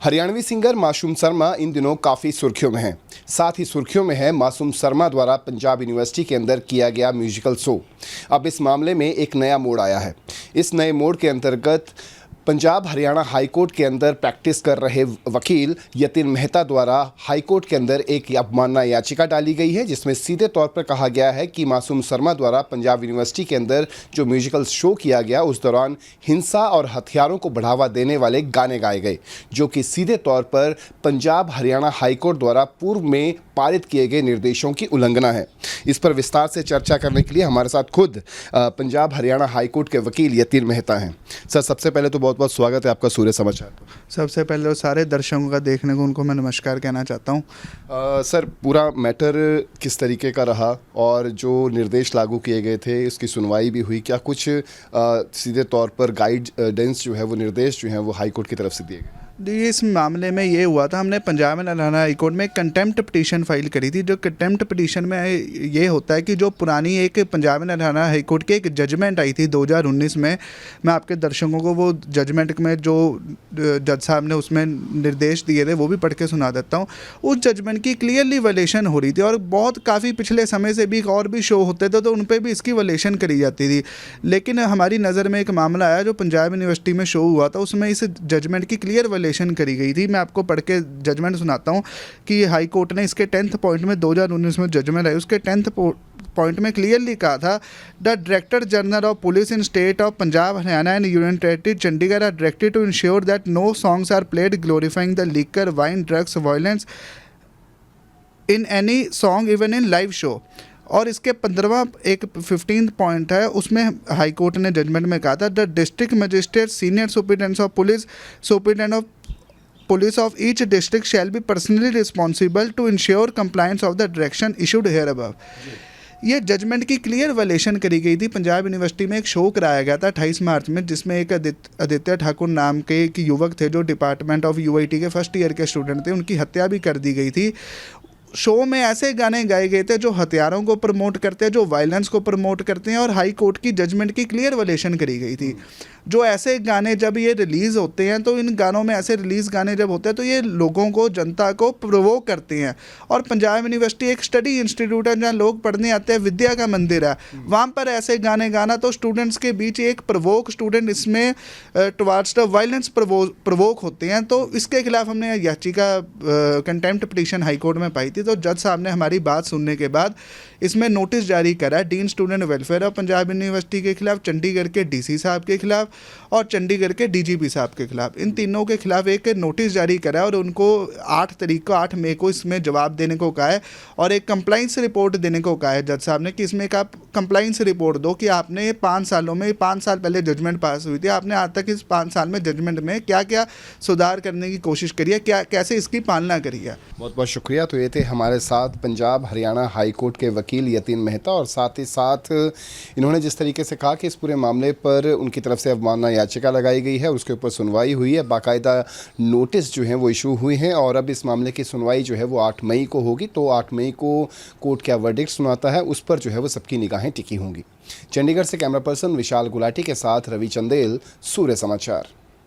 Haryanvi singer Masoom Sharma इन दिनों काफ़ी सुर्खियों में हैं। साथ ही सुर्खियों में है मासूम शर्मा द्वारा पंजाब यूनिवर्सिटी के अंदर किया गया म्यूजिकल शो। अब इस मामले में एक नया मोड़ आया है। इस नए मोड़ के अंतर्गत पंजाब हरियाणा हाईकोर्ट के अंदर प्रैक्टिस कर रहे वकील यतिन मेहता द्वारा हाईकोर्ट के अंदर एक अवमानना याचिका डाली गई है, जिसमें सीधे तौर पर कहा गया है कि मासूम शर्मा द्वारा पंजाब यूनिवर्सिटी के अंदर जो म्यूजिकल शो किया गया उस दौरान हिंसा और हथियारों को बढ़ावा देने वाले गाने गाए गए, जो कि सीधे तौर पर पंजाब हरियाणा हाईकोर्ट द्वारा पूर्व में पारित किए गए निर्देशों की उल्लंघना है। इस पर विस्तार से चर्चा करने के लिए हमारे साथ खुद पंजाब हरियाणा हाईकोर्ट के वकील यतिन मेहता हैं। सर, सबसे पहले तो बहुत बहुत स्वागत है आपका सूर्य समाचार पर। सबसे पहले सारे दर्शकों का देखने को उनको मैं नमस्कार कहना चाहता हूँ। सर, पूरा मैटर किस तरीके का रहा और जो निर्देश लागू किए गए थे उसकी सुनवाई भी हुई, क्या कुछ सीधे तौर पर गाइडेंस जो है वो निर्देश जो हैं वो हाईकोर्ट की तरफ से दिए गए? इस मामले में ये हुआ था, हमने Punjab and Haryana high court में कंटेम्प्ट पिटीशन फाइल करी थी। जो कंटेम्प्ट पिटीशन में ये होता है कि जो पुरानी एक Punjab and Haryana high court की एक जजमेंट आई थी 2019 में, मैं आपके दर्शकों को वो जजमेंट में जो जज साहब ने उसमें निर्देश दिए थे वो भी पढ़ के सुना देता हूँ। उस जजमेंट की क्लियरली वायलेशन हो रही थी और बहुत काफ़ी पिछले समय से भी और भी शो होते थे तो उन पर भी इसकी वायलेशन करी जाती थी। लेकिन हमारी नज़र में एक मामला आया जो पंजाब यूनिवर्सिटी में शो हुआ था, उसमें इस जजमेंट की क्लियर करी गई थी। मैं आपको पढ़ के जजमेंट सुनाता हूं कि हाई कोर्ट ने इसके 10th पॉइंट में 2019 में जजमेंट आई, उसके 10th पॉइंट में क्लियरली कहा था, the director general of police in state of Punjab Haryana and union territory Chandigarh are directed to ensure that no songs are played glorifying the liquor wine drugs violence in any song even in live show. और इसके 15वां एक 15th point है, उसमें high court ने judgement में कहा था, the district magistrate senior superintendent of police superintendent of police of each district shall be personally responsible to ensure compliance of the direction issued here above. ये judgment की clear violation करी गई थी। Punjab university में एक शो कराया गया था 28 मार्च में, जिसमें एक आदित्य ठाकुर नाम के एक युवक थे जो डिपार्टमेंट ऑफ यूआईटी के फर्स्ट ईयर के स्टूडेंट थे, उनकी हत्या भी कर दी गई थी। शो में ऐसे गाने गाए गए थे जो हथियारों को प्रमोट करते हैं, जो वायलेंस को प्रमोट करते हैं, और हाई कोर्ट की जजमेंट की क्लियर वायलेशन करी गई थी। जो ऐसे गाने जब ये रिलीज़ होते हैं तो इन गानों में ऐसे रिलीज़ गाने जब होते हैं तो ये लोगों को, जनता को प्रोवोक करते हैं। और पंजाब यूनिवर्सिटी एक स्टडी इंस्टीट्यूट है जहाँ लोग पढ़ने आते हैं, विद्या का मंदिर है, वहाँ पर ऐसे गाने गाना तो स्टूडेंट्स के बीच एक प्रवोक, स्टूडेंट इसमें टुवार्ड्स द वायलेंस प्रवोक होते हैं। तो इसके खिलाफ हमने याचिका कंटेम्प्ट पिटीशन हाई कोर्ट में पाई थी। तो जज साहब ने हमारी बात सुनने के बाद इसमें नोटिस जारी करा dean student welfare of Punjab university के खिलाफ, चंडीगढ़ के डीसी साहब के खिलाफ और चंडीगढ़ के डीजीपी साहब के खिलाफ। इन तीनों के खिलाफ एक नोटिस जारी करा और उनको 8 मई को इसमें जवाब देने को कहा है और एक कंप्लाइंस रिपोर्ट देने को कहा है जज साहब ने कि इसमें एक आप कंप्लाइंस रिपोर्ट दो कि आपने 5 सालों में, 5 साल पहले जजमेंट पास हुई थी, आपने आज तक इस 5 साल में जजमेंट में क्या क्या सुधार करने की कोशिश करी है, क्या कैसे इसकी पालना करी है। बहुत बहुत शुक्रिया। तो ये थे हमारे साथ पंजाब हरियाणा हाई कोर्ट के वकील यतिन मेहता, और साथ ही साथ इन्होंने जिस तरीके से कहा कि इस पूरे मामले पर उनकी तरफ से अवमानना याचिका लगाई गई है, उसके ऊपर सुनवाई हुई है, बाकायदा नोटिस जो हैं वो इशू हुए हैं और अब इस मामले की सुनवाई जो है वो 8 मई को होगी। तो 8 मई को कोर्ट क्या वर्डिक्ट सुनाता है उस पर जो है वो सबकी निगाहें टिकी होंगी। चंडीगढ़ से कैमरा पर्सन विशाल गुलाटी के साथ रवि चंदेल, सूर्य समाचार।